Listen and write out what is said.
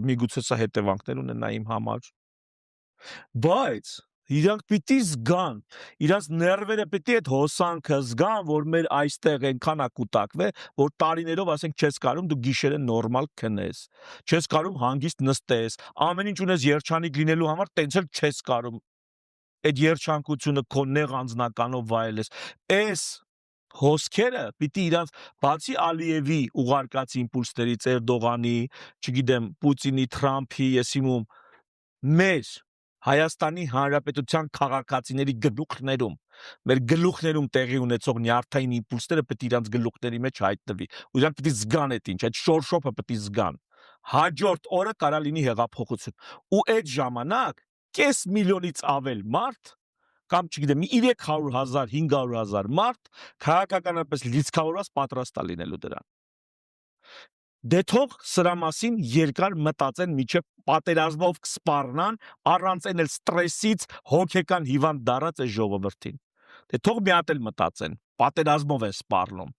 միգուցե սա հետևանքներ ունենա իմ համար։ Բայց իրանք պիտի զգան, իրանք ներվերը պիտի այդ հոսանքը զգան, որ մեր այստեղ այնքան է կուտակվել, որ տարիներով ասենք չես կարում դու գիշերը նորմալ քնես, չես կարում հանգիստ նստես, ամեն ինչ ունես երջանիկ լինելու համար, տենց էլ չես կարում այդ երջանկությունը քո նեղ անձնականով վայելես։ Այս հոսքերը պիտի իրանց բացի Ալիևի ուղարկած իմպուլսներից, Էրդողանի, չգիտեմ, Պուտինի, Թրամփի, եսիմում մեր Հայաստանի Հանրապետության քաղաքացիների գլուխներում, մեր գլուխներում տեղի ունեցող նյարդային իմպուլսները պետք է իրանց գլուխների մեջ հայտնվի։ Ու իրանք պետք է զգան այդ ինչ, այդ շորշոփը պետք է զգան։ Հաջորդ օրը կարա լինի հեղափոխություն։ Ու այդ ժամանակ կես միլիոնից ավել մարդ կամ չգիտեմ 300,000, 500,000 մարդ քաղաքականապես լիցքավորված պատրաստ է լինելու դրան։ Դե թող սրա մասին երկար մտածեն միջև պատերազմով կսպառնան, առանց այն էլ ստրեսից հոգեկան հիվանդ դառած է ժողովրդին։ Դե թող մի հատ էլ մտածեն, պատերազմով է սպառնում։